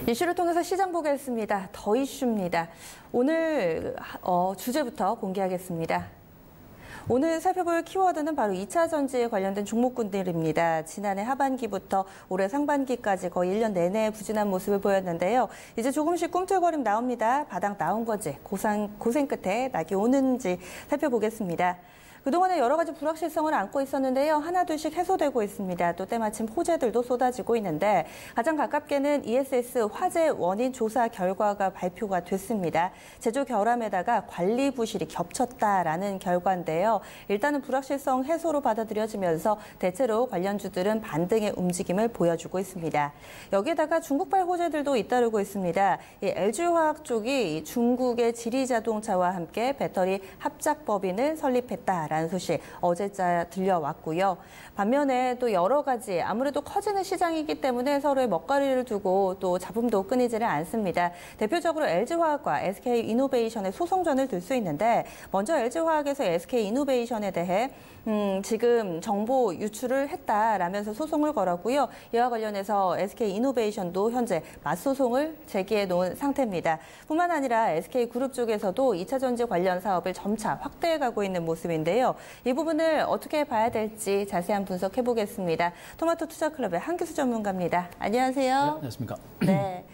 이슈를 통해서 시장 보겠습니다. 더 이슈입니다. 오늘 주제부터 공개하겠습니다. 오늘 살펴볼 키워드는 바로 2차 전지에 관련된 종목군들입니다. 지난해 하반기부터 올해 상반기까지 거의 1년 내내 부진한 모습을 보였는데요. 이제 조금씩 꿈틀거림 나옵니다. 바닥 나온 건지 고생 끝에 낙이 오는지 살펴보겠습니다. 그동안에 여러 가지 불확실성을 안고 있었는데요. 하나둘씩 해소되고 있습니다. 또 때마침 호재들도 쏟아지고 있는데 가장 가깝게는 ESS 화재 원인 조사 결과가 발표가 됐습니다. 제조 결함에다가 관리 부실이 겹쳤다라는 결과인데요. 일단은 불확실성 해소로 받아들여지면서 대체로 관련주들은 반등의 움직임을 보여주고 있습니다. 여기에다가 중국발 호재들도 잇따르고 있습니다. LG화학 쪽이 중국의 지리자동차와 함께 배터리 합작법인을 설립했다. 라는 소식 어제자 들려왔고요. 반면에 또 여러 가지 아무래도 커지는 시장이기 때문에 서로의 먹거리를 두고 또 잡음도 끊이지를 않습니다. 대표적으로 LG화학과 SK이노베이션의 소송전을 들 수 있는데 먼저 LG화학에서 SK이노베이션에 대해 지금 정보 유출을 했다라면서 소송을 걸었고요. 이와 관련해서 SK이노베이션도 현재 맞소송을 제기해 놓은 상태입니다. 뿐만 아니라 SK그룹 쪽에서도 2차 전지 관련 사업을 점차 확대해 가고 있는 모습인데요. 이 부분을 어떻게 봐야 될지 자세한 분석해 보겠습니다. 토마토 투자클럽의 한규수 전문가입니다. 안녕하세요. 네, 안녕하십니까. 네.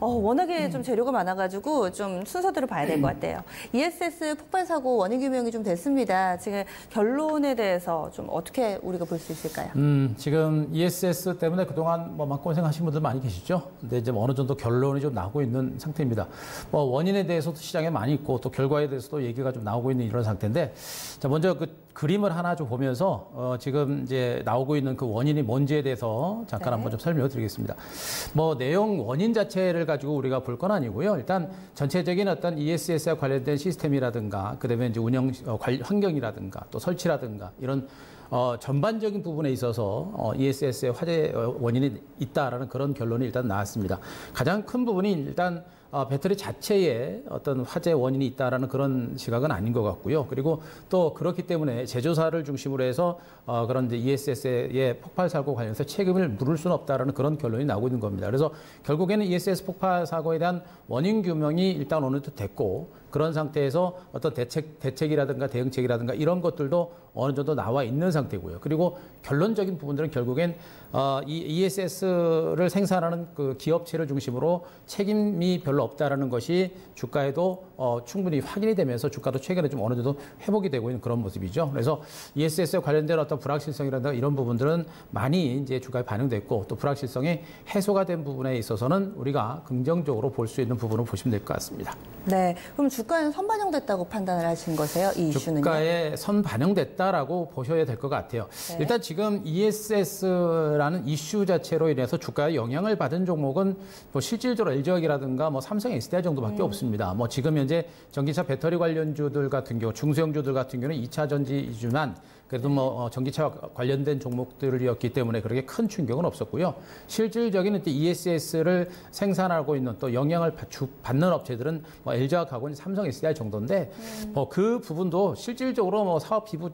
워낙에 좀 재료가 많아가지고 좀 순서대로 봐야 될 것 같아요. ESS 폭발 사고 원인 규명이 좀 됐습니다. 지금 결론에 대해서 좀 어떻게 우리가 볼 수 있을까요? 지금 ESS 때문에 그동안 마음고생하신 분들 많이 계시죠. 근데 이제 어느 정도 결론이 좀 나오고 있는 상태입니다. 원인에 대해서도 시장에 많이 있고 또 결과에 대해서도 얘기가 좀 나오고 있는 이런 상태인데, 자 먼저 그 그림을 하나 좀 보면서 지금 이제 나오고 있는 그 원인이 뭔지에 대해서 잠깐 한번 좀 설명을 드리겠습니다. 내용 원인 자체를 가지고 우리가 볼 건 아니고요. 일단 전체적인 어떤 ESS와 관련된 시스템이라든가 그다음에 이제 운영 환경이라든가 또 설치라든가 이런 전반적인 부분에 있어서 ESS의 화재 원인이 있다라는 그런 결론이 일단 나왔습니다. 가장 큰 부분이 일단 배터리 자체에 어떤 화재 원인이 있다라는 그런 시각은 아닌 것 같고요. 그리고 또 그렇기 때문에 제조사를 중심으로 해서 그런 이제 ESS의 폭발 사고 관련해서 책임을 물을 수는 없다라는 그런 결론이 나오고 있는 겁니다. 그래서 결국에는 ESS 폭발 사고에 대한 원인 규명이 일단 어느 정도 됐고, 그런 상태에서 어떤 대책이라든가 대응책이라든가 이런 것들도 어느 정도 나와 있는 상태고요. 그리고 결론적인 부분들은 결국엔 이 ESS를 생산하는 그 기업체를 중심으로 책임이 별로 없다라는 것이 주가에도 충분히 확인이 되면서 주가도 최근에 좀 어느 정도 회복이 되고 있는 그런 모습이죠. 그래서 ESS에 관련된 어떤 불확실성이라든가 이런 부분들은 많이 이제 주가에 반영됐고, 또 불확실성이 해소가 된 부분에 있어서는 우리가 긍정적으로 볼 수 있는 부분을 보시면 될 것 같습니다. 네, 그럼 주가에는 선반영됐다고 판단을 하신 거세요? 이 이슈는요? 주가에 선반영됐다라고 보셔야 될 것 같아요. 네. 일단 지금 ESS라는 이슈 자체로 인해서 주가에 영향을 받은 종목은 실질적으로 LG화학이라든가 삼성 SDI 정도밖에 없습니다. 지금 현재 전기차 배터리 관련주들 같은 경우, 중소형주들 같은 경우는 2차 전지지만 그래도 전기차와 관련된 종목들이었기 때문에 그렇게 큰 충격은 없었고요. 실질적인 ESS를 생산하고 있는 또 영향을 받는 업체들은 LG화학하고 삼성 SDI 정도인데 그 부분도 실질적으로 사업 비부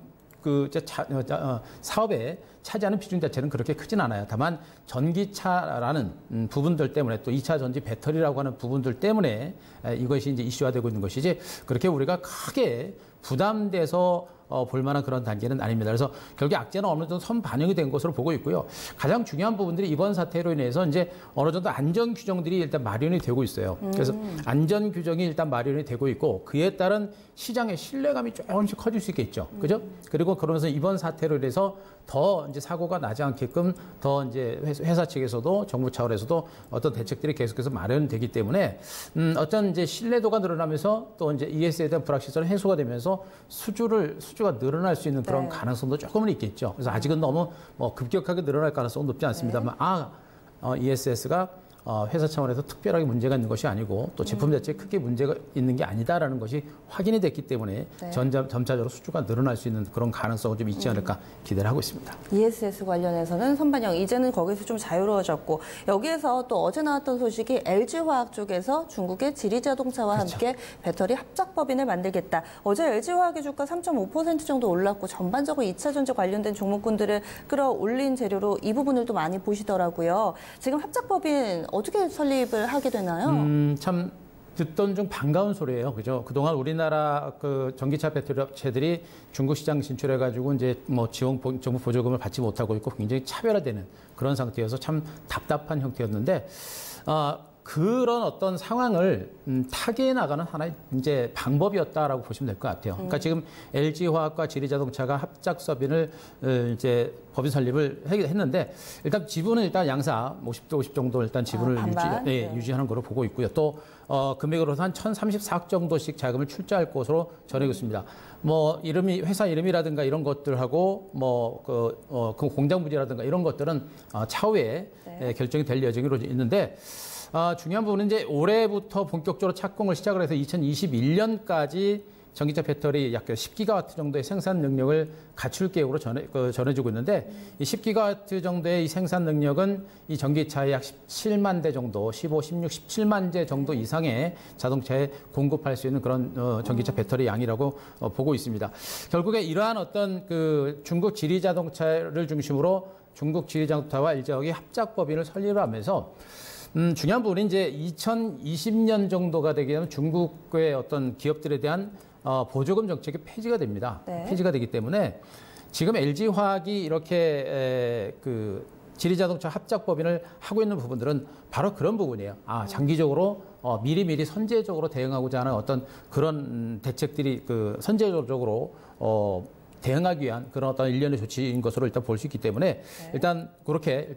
사업에 차지하는 비중 자체는 그렇게 크진 않아요. 다만 전기차라는 부분들 때문에 또 2차 전지 배터리라고 하는 부분들 때문에 이것이 이제 이슈화 되고 있는 것이지, 그렇게 우리가 크게 부담돼서 볼 만한 그런 단계는 아닙니다. 그래서 결국 악재는 어느 정도 선반영이 된 것으로 보고 있고요. 가장 중요한 부분들이 이번 사태로 인해서 이제 어느 정도 안전 규정들이 일단 마련이 되고 있어요. 그래서 안전 규정이 일단 마련이 되고 있고, 그에 따른 시장의 신뢰감이 조금씩 커질 수 있겠죠. 그죠? 그리고 그러면서 이번 사태로 인해서 더 이제 사고가 나지 않게끔 더 이제 회사 측에서도 정부 차원에서도 어떤 대책들이 계속해서 마련되기 때문에 어떤 이제 신뢰도가 늘어나면서 또 이제 ESS에 대한 불확실성이 해소가 되면서 수주가 늘어날 수 있는 그런 가능성도 조금은 있겠죠. 그래서 아직은 너무 급격하게 늘어날 가능성은 높지 않습니다만 ESS가 회사 차원에서 특별하게 문제가 있는 것이 아니고 또 제품 자체에 크게 문제가 있는 게 아니다라는 것이 확인이 됐기 때문에 점차적으로 수주가 늘어날 수 있는 그런 가능성은 좀 있지 않을까 기대를 하고 있습니다. ESS 관련해서는 선반영, 이제는 거기서 좀 자유로워졌고, 여기에서 또 어제 나왔던 소식이 LG화학 쪽에서 중국의 지리자동차와 함께 배터리 합작법인을 만들겠다. 어제 LG화학의 주가 3.5% 정도 올랐고, 전반적으로 2차 전지 관련된 종목군들을 끌어올린 재료로 이 부분을 또 많이 보시더라고요. 지금 합작법인 어떻게 설립을 하게 되나요? 참 듣던 중 반가운 소리예요. 그죠? 그동안 우리나라 그 전기차 배터리 업체들이 중국 시장 진출해가지고 이제 뭐 정부 보조금을 받지 못하고 있고 굉장히 차별화되는 그런 상태여서 참 답답한 형태였는데, 그런 어떤 상황을 타개해 나가는 하나의 이제 방법이었다라고 보시면 될 것 같아요. 그러니까 지금 LG화학과 지리자동차가 합작 법인을 이제 법인 설립을 했는데, 일단 지분은 일단 양사 50대 50 정도 일단 지분을 유지하는 거로 보고 있고요. 또 금액으로서 한 1,034억 정도씩 자금을 출자할 것으로 전하고 있습니다. 뭐 회사 이름이라든가 이런 것들하고 그 공장 부지라든가 이런 것들은 차후에 결정이 될 예정으로 있는데, 중요한 부분은 이제 올해부터 본격적으로 착공을 시작을 해서 2021년까지 전기차 배터리 약 10기가와트 정도의 생산 능력을 갖출 계획으로 전해지고 있는데, 이 10기가와트 정도의 이 생산 능력은 이 전기차의 약 17만 대 정도, 15, 16, 17만 대 정도 이상의 자동차에 공급할 수 있는 그런 전기차 배터리 양이라고 보고 있습니다. 결국에 이러한 어떤 그 중국 지리자동차를 중심으로 중국 지리자동차와 LG화학이 합작법인을 설립하면서 중요한 부분은 이제 2020년 정도가 되게 되면 중국의 어떤 기업들에 대한 보조금 정책이 폐지가 됩니다. 네. 폐지가 되기 때문에 지금 LG화학이 이렇게 그 지리자동차 합작법인을 하고 있는 부분들은 바로 그런 부분이에요. 장기적으로 미리미리 선제적으로 대응하고자 하는 어떤 그런 대책들이 그 선제적으로 대응하기 위한 그런 어떤 일련의 조치인 것으로 일단 볼 수 있기 때문에 일단 그렇게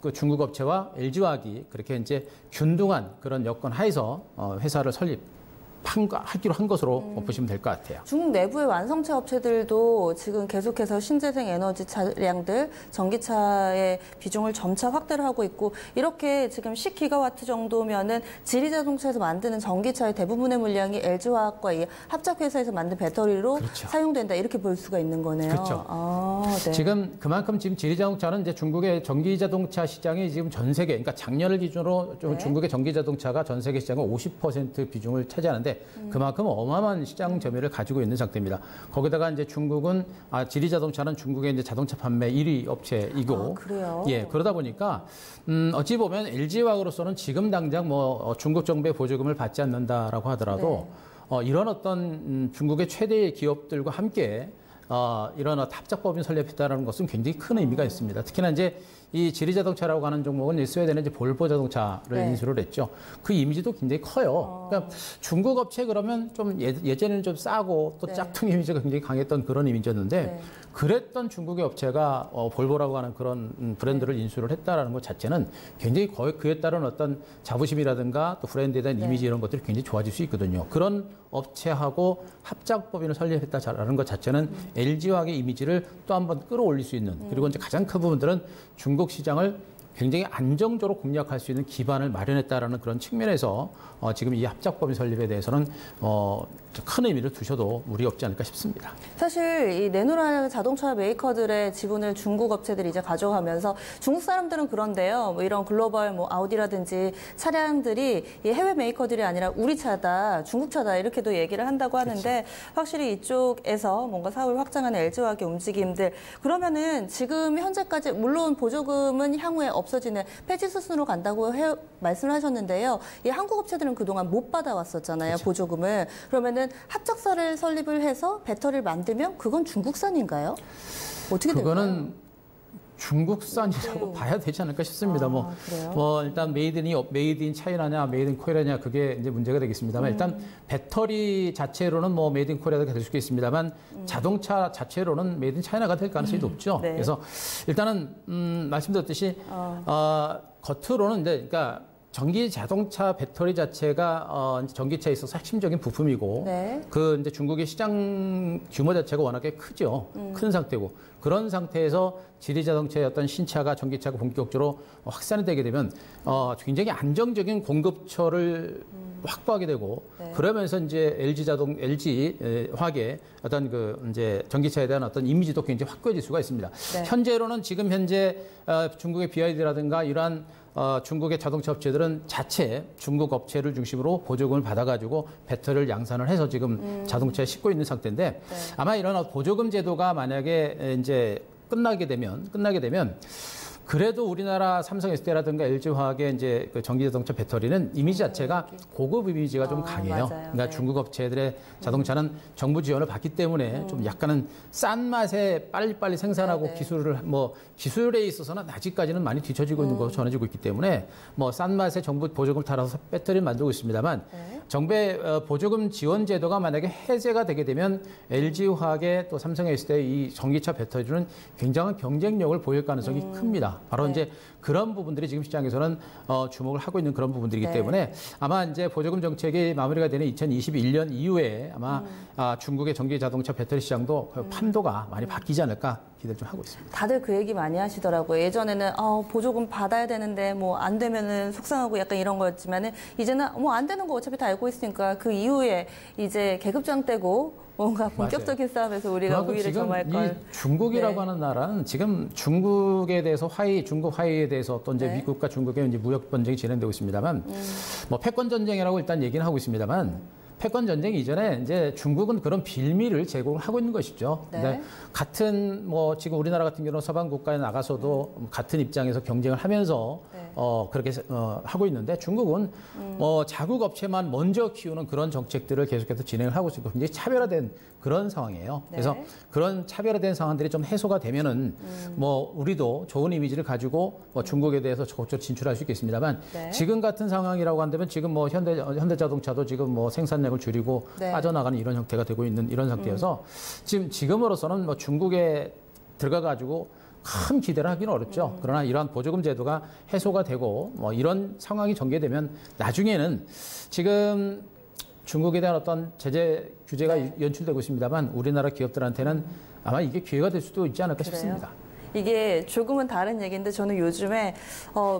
그 중국 업체와 LG화학이 그렇게 이제 균등한 그런 여건 하에서 회사를 설립하기로 한 것으로 보시면 될 것 같아요. 중국 내부의 완성차 업체들도 지금 계속해서 신재생 에너지 차량들, 전기차의 비중을 점차 확대를 하고 있고, 이렇게 지금 10기가와트 정도면은 지리자동차에서 만드는 전기차의 대부분의 물량이 LG화학과 이 합작회사에서 만든 배터리로 그렇죠. 사용된다, 이렇게 볼 수가 있는 거네요. 그렇죠. 네. 지금 그만큼 지금 지리자동차는 이제 중국의 전기자동차 시장이 지금 전 세계, 그러니까 작년을 기준으로 중국의 전기자동차가 전 세계 시장의 50% 비중을 차지하는데, 그만큼 어마어마한 시장 점유율을 가지고 있는 상태입니다. 거기다가 이제 중국은 지리자동차는 중국의 이제 자동차 판매 1위 업체이고, 그래요? 예, 그러다 보니까 어찌 보면 LG화학으로서는 지금 당장 중국 정부의 보조금을 받지 않는다라고 하더라도 이런 어떤 중국의 최대의 기업들과 함께 이런 합작법인 설립했다는 것은 굉장히 큰 의미가 있습니다. 특히나 이제 이 지리자동차라고 하는 종목은 스웨덴의 이제 볼보 자동차를 인수를 했죠. 그 이미지도 굉장히 커요. 그러니까 중국 업체 그러면 좀 예전에는 좀 싸고 또 짝퉁 이미지가 굉장히 강했던 그런 이미지였는데, 그랬던 중국의 업체가 볼보라고 하는 그런 브랜드를 인수를 했다라는 것 자체는 굉장히 거의 그에 따른 어떤 자부심이라든가 또 브랜드에 대한 이미지 이런 것들이 굉장히 좋아질 수 있거든요. 그런 업체하고 합작법인을 설립했다라는 것 자체는 LG화학의 이미지를 또 한 번 끌어올릴 수 있는, 그리고 이제 가장 큰 부분들은 중국 시장을 굉장히 안정적으로 공략할 수 있는 기반을 마련했다라는 그런 측면에서 지금 이 합작법인 설립에 대해서는 큰 의미를 두셔도 무리 없지 않을까 싶습니다. 사실 이 내노라 자동차 메이커들의 지분을 중국 업체들이 이제 가져가면서, 중국 사람들은 그런데요, 뭐 이런 글로벌 아우디라든지 차량들이 이 해외 메이커들이 아니라 우리 차다, 중국 차다, 이렇게도 얘기를 한다고 하는데, 확실히 이쪽에서 뭔가 사업을 확장하는 LG화학의 움직임들, 그러면은 지금 현재까지 물론 보조금은 향후에 없어지는 폐지 수순으로 간다고 말씀을 하셨는데요. 이 한국 업체들은 그동안 못 받아왔었잖아요, 보조금을. 그러면은 합작사를 설립을 해서 배터리를 만들면 그건 중국산인가요? 어떻게 될까요? 그거는 중국산이라고 봐야 되지 않을까 싶습니다. 일단 메이드 인 차이나냐, 메이드 인 코리아냐, 그게 이제 문제가 되겠습니다만, 일단 배터리 자체로는 메이드 인 코리아가 될 수 있습니다만, 자동차 자체로는 메이드 인 차이나가 될 가능성이 높죠. 그래서 일단은 말씀드렸듯이 겉으로는 이제 그러니까 전기 자동차 배터리 자체가 전기차에 있어서 핵심적인 부품이고, 그 이제 중국의 시장 규모 자체가 워낙에 크죠. 큰 상태고, 그런 상태에서 지리자동차의 어떤 신차가 전기차가 본격적으로 확산이 되게 되면 굉장히 안정적인 공급처를 확보하게 되고, 그러면서 이제 LG화학의 어떤 그 이제 전기차에 대한 어떤 이미지도 굉장히 확고해질 수가 있습니다. 현재로는 지금 현재 중국의 BYD라든가 이러한 중국의 자동차 업체들은 자체 중국 업체를 중심으로 보조금을 받아가지고 배터리를 양산을 해서 지금 자동차에 싣고 있는 상태인데, 아마 이런 보조금 제도가 만약에 이제 끝나게 되면 그래도 우리나라 삼성 SDI라든가 LG화학의 이제 그 전기자동차 배터리는 이미지 자체가 고급 이미지가 좀 강해요. 맞아요. 그러니까 네. 중국 업체들의 자동차는 정부 지원을 받기 때문에 좀 약간은 싼 맛에 빨리빨리 생산하고 네. 기술에 있어서는 아직까지는 많이 뒤처지고 있는 것으로 전해지고 있기 때문에 뭐 싼 맛에 정부 보조금 따라서 배터리를 만들고 있습니다만 네. 정부의 보조금 지원 제도가 만약에 해제가 되게 되면 LG화학의 또 삼성 SDI 이 전기차 배터리는 굉장한 경쟁력을 보일 가능성이 큽니다. 바로 네. 이제 그런 부분들이 지금 시장에서는 주목을 하고 있는 그런 부분들이기 네. 때문에 아마 이제 보조금 정책이 마무리가 되는 2021년 이후에 아마 중국의 전기 자동차 배터리 시장도 그 판도가 많이 바뀌지 않을까 기대를 좀 하고 있습니다. 다들 그 얘기 많이 하시더라고요. 예전에는 보조금 받아야 되는데 뭐 안 되면은 속상하고 약간 이런 거였지만은 이제는 뭐 안 되는 거 어차피 다 알고 있으니까 그 이후에 이제 계급장 떼고 뭔가 본격적인 싸움에서 우리가 우위를 점할 걸. 이 중국이라고 네. 하는 나라는 지금 중국에 대해서 중국 화해에 대해서 또 이제 네. 미국과 중국의 이제 무역 전쟁이 진행되고 있습니다만 뭐 패권 전쟁이라고 일단 얘기는 하고 있습니다만 패권 전쟁 이전에 이제 중국은 그런 빌미를 제공을 하고 있는 것이죠. 네. 근데 같은 뭐 지금 우리나라 같은 경우는 서방 국가에 나가서도 같은 입장에서 경쟁을 하면서 네. 그렇게 하고 있는데 중국은 자국 업체만 먼저 키우는 그런 정책들을 계속해서 진행을 하고 있고 굉장히 차별화된 그런 상황이에요. 네. 그래서 그런 차별화된 상황들이 좀 해소가 되면은 뭐 우리도 좋은 이미지를 가지고 뭐 중국에 대해서 적극적으로 진출할 수 있겠습니다만 네. 지금 같은 상황이라고 한다면 지금 뭐 현대자동차도 지금 뭐 생산량을 줄이고 네. 빠져나가는 이런 형태가 되고 있는 이런 상태여서 지금으로서는 뭐 중국에 들어가 가지고 큰 기대를 하기는 어렵죠. 그러나 이러한 보조금 제도가 해소가 되고 뭐 이런 상황이 전개되면 나중에는 지금 중국에 대한 어떤 제재 규제가 네. 연출되고 있습니다만 우리나라 기업들한테는 아마 이게 기회가 될 수도 있지 않을까 그래요? 싶습니다. 이게 조금은 다른 얘기인데 저는 요즘에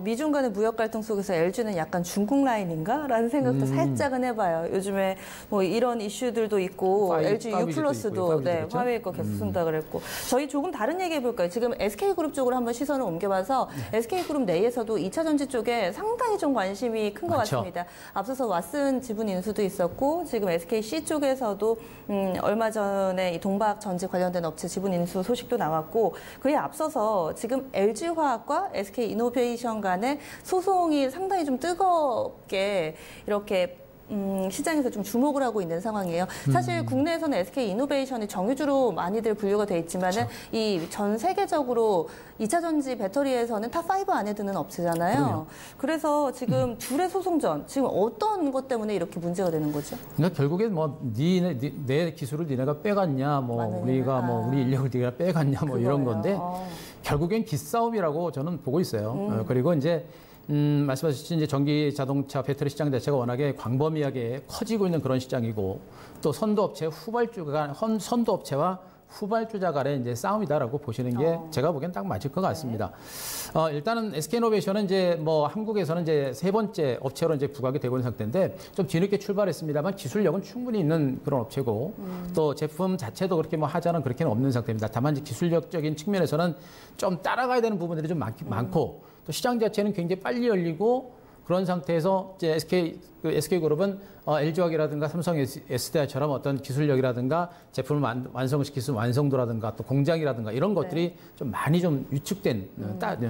미중 간의 무역 갈등 속에서 LG는 약간 중국 라인인가? 라는 생각도 살짝은 해봐요. 요즘에 뭐 이런 이슈들도 있고 LG U 플러스도 화웨이 거 계속 쓴다 그랬고 저희 조금 다른 얘기 해볼까요? 지금 SK그룹 쪽으로 한번 시선을 옮겨봐서 SK그룹 내에서도 2차 전지 쪽에 상당히 좀 관심이 큰 것 같습니다. 앞서서 왓슨 지분 인수도 있었고 지금 SKC 쪽에서도 얼마 전에 이 동박 전지 관련된 업체 지분 인수 소식도 나왔고 그에 앞서서 지금 LG화학과 SK이노베이션 간의 소송이 상당히 좀 뜨겁게 이렇게 시장에서 좀 주목을 하고 있는 상황이에요. 사실 국내에서는 SK이노베이션이 정유주로 많이들 분류가 돼 있지만은 이 전 세계적으로 2차 전지 배터리에서는 탑5 안에 드는 업체잖아요. 그럼요. 그래서 지금 둘의 소송전, 지금 어떤 것 때문에 이렇게 문제가 되는 거죠? 그러니까 결국엔 뭐 내 기술을 니네가 빼갔냐, 뭐 우리가 뭐 우리 인력을 니네가 빼갔냐, 뭐 이런 건데 결국엔 기싸움이라고 저는 보고 있어요. 그리고 이제 말씀하셨듯이 이제 전기 자동차 배터리 시장 자체가 워낙에 광범위하게 커지고 있는 그런 시장이고 또 선도업체와 후발주자 간의 이제 싸움이다라고 보시는 게 제가 보기엔 딱 맞을 것 같습니다. 일단은 SK이노베이션은 이제 뭐 한국에서는 이제 세 번째 업체로 이제 부각이 되고 있는 상태인데 좀 뒤늦게 출발했습니다만 기술력은 충분히 있는 그런 업체고 또 제품 자체도 그렇게 뭐 하자는 그렇게는 없는 상태입니다. 다만 이제 기술력적인 측면에서는 좀 따라가야 되는 부분들이 좀 많고 또 시장 자체는 굉장히 빨리 열리고 그런 상태에서 이제 SK그룹은 LG화학이라든가 삼성 SDI처럼 어떤 기술력이라든가 제품을 완성시킬 수 있는 완성도라든가 또 공장이라든가 이런 것들이 좀 많이 좀 위축된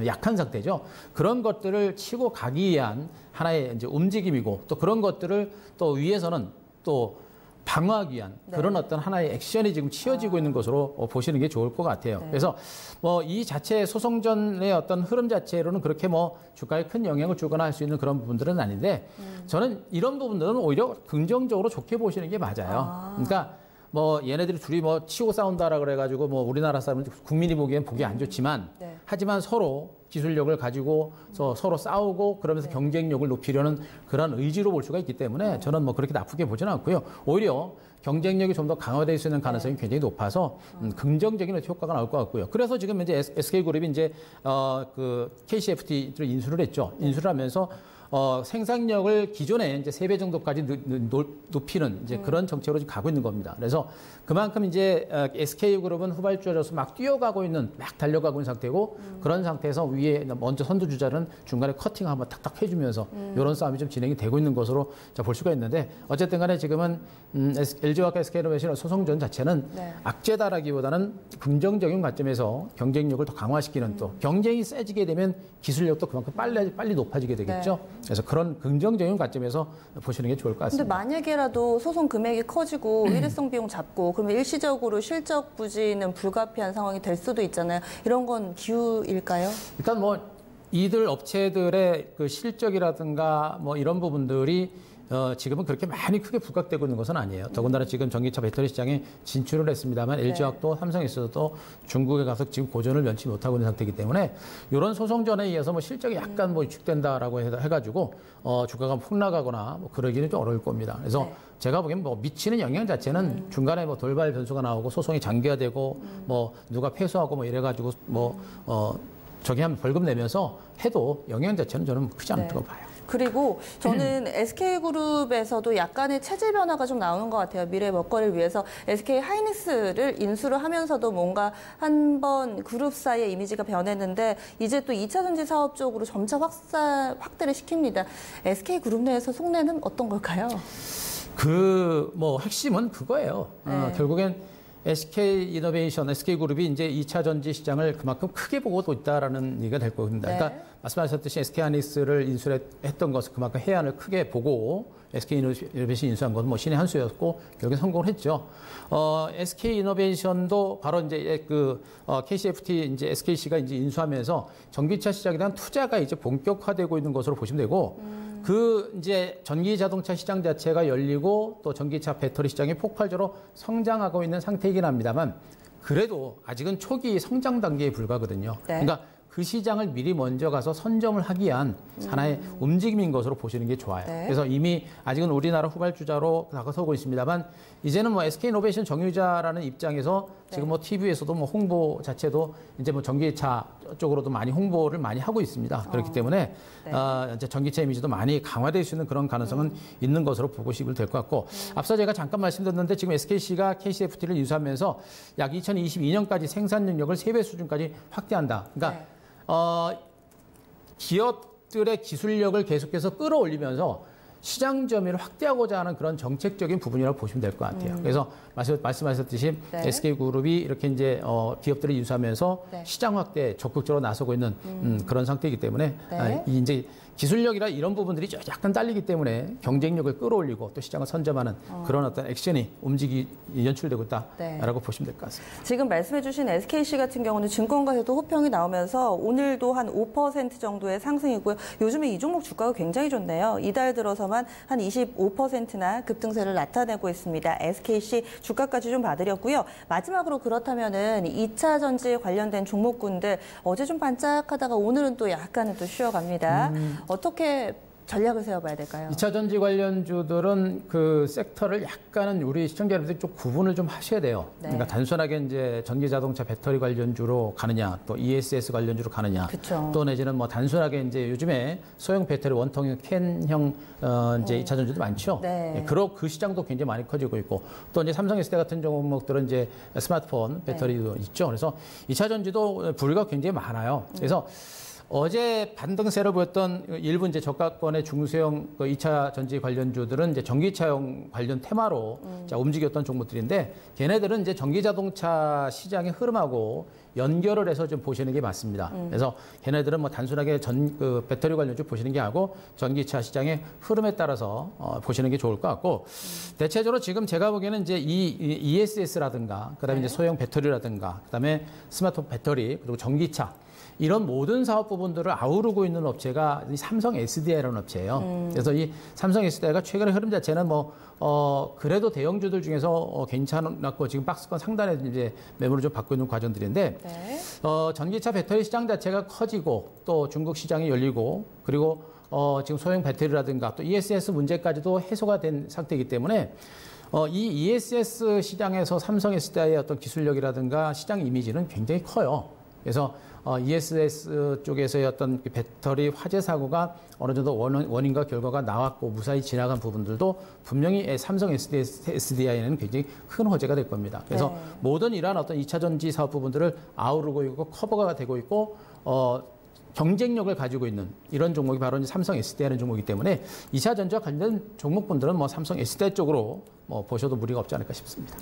약한 상태죠. 그런 것들을 치고 가기 위한 하나의 이제 움직임이고 또 그런 것들을 또 위에서는 또 방어하기 위한 그런 어떤 하나의 액션이 지금 치어지고 있는 것으로 보시는 게 좋을 것 같아요. 그래서 뭐 이 자체 소송전의 어떤 흐름 자체로는 그렇게 뭐 주가에 큰 영향을 주거나 할 수 있는 그런 부분들은 아닌데 저는 이런 부분들은 오히려 긍정적으로 좋게 보시는 게 맞아요. 그러니까 뭐 얘네들이 둘이 뭐 치고 싸운다라 그래가지고 뭐 우리나라 사람은 국민이 보기엔 보기 안 좋지만 하지만 서로 기술력을 가지고 서로 싸우고 그러면서 경쟁력을 높이려는 그런 의지로 볼 수가 있기 때문에 저는 뭐 그렇게 나쁘게 보지는 않고요. 오히려 경쟁력이 좀 더 강화될 수 있는 가능성이 굉장히 높아서 긍정적인 효과가 나올 것 같고요. 그래서 지금 이제 SK그룹이 이제 그 KCFT를 인수를 했죠. 인수를 하면서 생산력을 기존에 이제 3배 정도까지 높이는 이제 그런 정책으로 지금 가고 있는 겁니다. 그래서 그만큼 이제 SK그룹은 후발주자로서 막 뛰어가고 있는, 막 달려가고 있는 상태고 그런 상태에서 위에 먼저 선두주자는 중간에 커팅 한번 탁탁 해주면서 이런 싸움이 좀 진행이 되고 있는 것으로 볼 수가 있는데 어쨌든 간에 지금은 LG화학과 SK이노베이션 소송전 자체는 네. 악재다라기보다는 긍정적인 관점에서 경쟁력을 더 강화시키는 또 경쟁이 세지게 되면 기술력도 그만큼 빨리 높아지게 되겠죠. 네. 그래서 그런 긍정적인 관점에서 보시는 게 좋을 것 같습니다. 근데 만약에라도 소송 금액이 커지고 일회성 비용 잡고 그러면 일시적으로 실적 부진은 불가피한 상황이 될 수도 있잖아요. 이런 건 기우일까요? 일단 뭐 이들 업체들의 그 실적이라든가 뭐 이런 부분들이 지금은 그렇게 많이 크게 부각되고 있는 것은 아니에요. 더군다나 지금 전기차 배터리 시장에 진출을 했습니다만 네. LG화학도 삼성에서도 중국에 가서 지금 고전을 면치 못하고 있는 상태이기 때문에 이런 소송전에 의해서 뭐 실적이 약간 뭐 위축된다라고 해가지고 주가가 폭 나가거나 뭐 그러기는 좀 어려울 겁니다. 그래서 네. 제가 보기엔 뭐 미치는 영향 자체는 중간에 뭐 돌발 변수가 나오고 소송이 장기화되고 뭐 누가 패소하고 뭐 이래가지고 저기 한 벌금 내면서 해도 영향 자체는 저는 크지 않을 거라고 봐요. 그리고 저는 SK그룹에서도 약간의 체질 변화가 좀 나오는 것 같아요. 미래 먹거리를 위해서 SK하이닉스를 인수를 하면서도 뭔가 한번 그룹사의 이미지가 변했는데 이제 또 2차 전지 사업 쪽으로 점차 확대를 시킵니다. SK그룹 내에서 속내는 어떤 걸까요? 핵심은 그거예요. 네. 결국엔 SK이노베이션, SK그룹이 이제 2차 전지 시장을 그만큼 크게 보고 있다라는 얘기가 될 겁니다. 네. 그러니까 말씀하셨듯이 SK하이닉스를 인수했던 것은 그만큼 해안을 크게 보고 SK이노베이션 인수한 것은 뭐 신의 한 수였고 결국에 성공을 했죠. SK이노베이션도 바로 이제 KCFT 이제 SKC가 이제 인수하면서 전기차 시장에 대한 투자가 이제 본격화되고 있는 것으로 보시면 되고. 이제 전기 자동차 시장 자체가 열리고 또 전기차 배터리 시장이 폭발적으로 성장하고 있는 상태이긴 합니다만 그래도 아직은 초기 성장 단계에 불과하거든요. 네. 그러니까 그 시장을 미리 먼저 가서 선점을 하기 위한 하나의 움직임인 것으로 보시는 게 좋아요. 네. 그래서 이미 아직은 우리나라 후발주자로 다가서고 있습니다만 이제는 뭐 SK이노베이션 정유자라는 입장에서 지금 뭐 TV에서도 뭐 홍보 자체도 이제 뭐 전기차 쪽으로도 많이 홍보를 많이 하고 있습니다. 그렇기 때문에 네. 이제 전기차 이미지도 많이 강화될 수 있는 그런 가능성은 있는 것으로 보시면 될 것 같고 앞서 제가 잠깐 말씀드렸는데 지금 SKC가 KCFT를 인수하면서 약 2022년까지 생산 능력을 3배 수준까지 확대한다. 그러니까 네. 기업들의 기술력을 계속해서 끌어올리면서 시장 점유를 확대하고자 하는 그런 정책적인 부분이라고 보시면 될 것 같아요. 그래서 말씀하셨듯이 네. SK그룹이 이렇게 이제 기업들을 인수하면서 네. 시장 확대에 적극적으로 나서고 있는 그런 상태이기 때문에 네. 이제 기술력이라 이런 부분들이 약간 딸리기 때문에 경쟁력을 끌어올리고 또 시장을 선점하는 그런 어떤 액션이 연출되고 있다라고 네. 보시면 될 것 같습니다. 지금 말씀해 주신 SKC 같은 경우는 증권가에도 호평이 나오면서 오늘도 한 5% 정도의 상승이고요. 요즘에 이 종목 주가가 굉장히 좋네요. 이달 들어서만 한 25%나 급등세를 나타내고 있습니다. SKC 주가까지 좀 봐드렸고요. 마지막으로 그렇다면은 2차 전지에 관련된 종목군들 어제 좀 반짝하다가 오늘은 또 약간은 또 쉬어갑니다. 어떻게 전략을 세워봐야 될까요? 2차 전지 관련주들은 그 섹터를 약간은 우리 시청자 여러분들이 좀 구분을 좀 하셔야 돼요. 네. 그러니까 단순하게 이제 전기 자동차 배터리 관련주로 가느냐, 또 ESS 관련주로 가느냐, 그쵸. 또 내지는 뭐 단순하게 이제 요즘에 소형 배터리 원통형 캔형 이제 2차 전지도 많죠. 네. 그 시장도 굉장히 많이 커지고 있고, 또 이제 삼성 SK 같은 종목들은 이제 스마트폰 배터리도 네. 있죠. 그래서 2차 전지도 부류가 굉장히 많아요. 그래서 어제 반등세를 보였던 일부 이제 저가권의 중소형 2차 전지 관련주들은 이제 전기차용 관련 테마로 움직였던 종목들인데 걔네들은 이제 전기 자동차 시장의 흐름하고 연결을 해서 좀 보시는 게 맞습니다. 그래서 걔네들은 뭐 단순하게 배터리 관련주 보시는 게 아니고 전기차 시장의 흐름에 따라서 보시는 게 좋을 것 같고 대체적으로 지금 제가 보기에는 이제 이 ESS라든가 그다음에 네. 이제 소형 배터리라든가 그다음에 스마트폰 배터리 그리고 전기차 이런 모든 사업 부분들을 아우르고 있는 업체가 삼성 SDI라는 업체예요. 그래서 이 삼성 SDI가 최근의 흐름 자체는 그래도 대형주들 중에서 괜찮았고 지금 박스권 상단에 이제 매물을 좀 받고 있는 과정들인데 네. 전기차 배터리 시장 자체가 커지고 또 중국 시장이 열리고 그리고 지금 소형 배터리라든가 또 ESS 문제까지도 해소가 된 상태이기 때문에 이 ESS 시장에서 삼성 SDI의 어떤 기술력이라든가 시장 이미지는 굉장히 커요. 그래서 ESS 쪽에서의 어떤 배터리 화재 사고가 어느 정도 원인과 결과가 나왔고 무사히 지나간 부분들도 분명히 삼성 SDI에는 굉장히 큰 호재가 될 겁니다. 그래서 모든 이러한 어떤 2차 전지 사업 부분들을 아우르고 있고 커버가 되고 있고 경쟁력을 가지고 있는 이런 종목이 바로 삼성 SDI라는 종목이기 때문에 2차 전지와 관련된 종목분들은 뭐 삼성 SDI 쪽으로 뭐 보셔도 무리가 없지 않을까 싶습니다.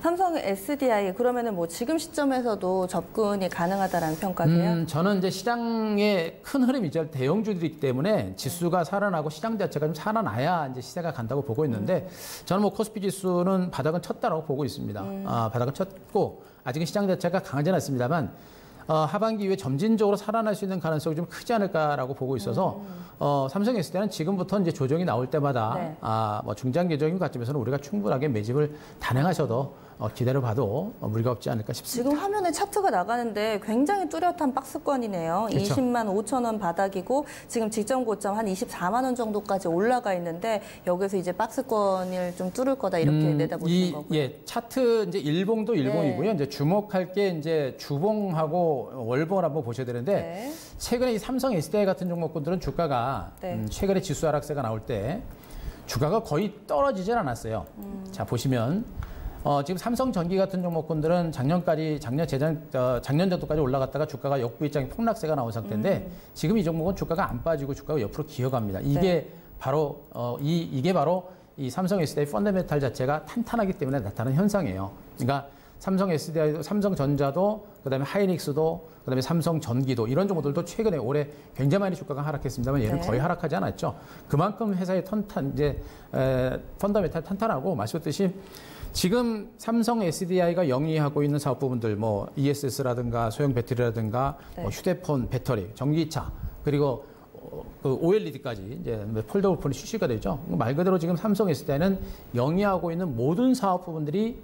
삼성 SDI 그러면은 뭐 지금 시점에서도 접근이 가능하다라는 평가세요? 저는 이제 시장의 큰 흐름이죠. 대형주들이기 때문에 지수가 살아나고 시장 자체가 좀 살아나야 이제 시세가 간다고 보고 있는데 저는 뭐 코스피 지수는 바닥은 쳤다라고 보고 있습니다. 바닥은 쳤고 아직은 시장 자체가 강하지는 않습니다만. 하반기 이후에 점진적으로 살아날 수 있는 가능성이 좀 크지 않을까라고 보고 있어서 삼성 SDI는 지금부터 이제 조정이 나올 때마다 뭐 중장기적인 관점에서는 우리가 충분하게 매집을 단행하셔도 기다려봐도 무리가 없지 않을까 싶습니다. 지금 화면에 차트가 나가는데 굉장히 뚜렷한 박스권이네요. 그렇죠. 20만 5천 원 바닥이고 지금 직전 고점 한 24만 원 정도까지 올라가 있는데 여기서 이제 박스권을 좀 뚫을 거다 이렇게 내다보시는 거고요. 예, 차트 이제 일봉도 일봉이고요. 이제 주목할 게 이제 주봉하고 월봉을 한번 보셔야 되는데 최근에 이 삼성 SDI 같은 종목군들은 주가가 최근에 지수 하락세가 나올 때 주가가 거의 떨어지질 않았어요. 자 보시면. 지금 삼성전기 같은 종목군들은 작년 정도까지 올라갔다가 주가가 역부입장이 폭락세가 나온 상태인데 지금 이 종목은 주가가 안 빠지고 주가가 옆으로 기어갑니다. 이게 바로 이게 바로 이 삼성 SDI 펀더멘탈 자체가 탄탄하기 때문에 나타나는 현상이에요. 그러니까 삼성 SDI도, 삼성전자도, 그다음에 하이닉스도, 그다음에 삼성전기도 이런 종목들도 최근에 올해 굉장히 많이 주가가 하락했습니다만 얘는 거의 하락하지 않았죠. 그만큼 회사의 펀더멘탈 탄탄하고 말씀드렸듯이. 지금 삼성 SDI가 영위하고 있는 사업 부분들, 뭐 ESS라든가 소형 배터리라든가 뭐 휴대폰 배터리, 전기차, 그리고 그 OLED까지 이제 폴더블 폰이 출시가 되죠. 말 그대로 지금 삼성 SDI는 영위하고 있는 모든 사업 부분들이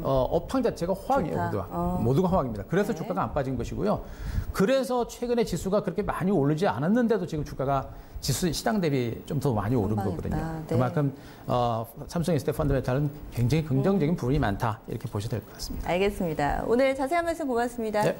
업황 자체가 호황이에요. 모두가 호황입니다. 그래서 주가가 안 빠진 것이고요. 그래서 최근에 지수가 그렇게 많이 오르지 않았는데도 지금 주가가 시장 대비 좀 더 많이 오른 거거든요. 그만큼 삼성 SDI 펀더멘탈은 굉장히 긍정적인 부분이 많다 이렇게 보셔도 될 것 같습니다. 알겠습니다. 오늘 자세한 말씀 고맙습니다. 네.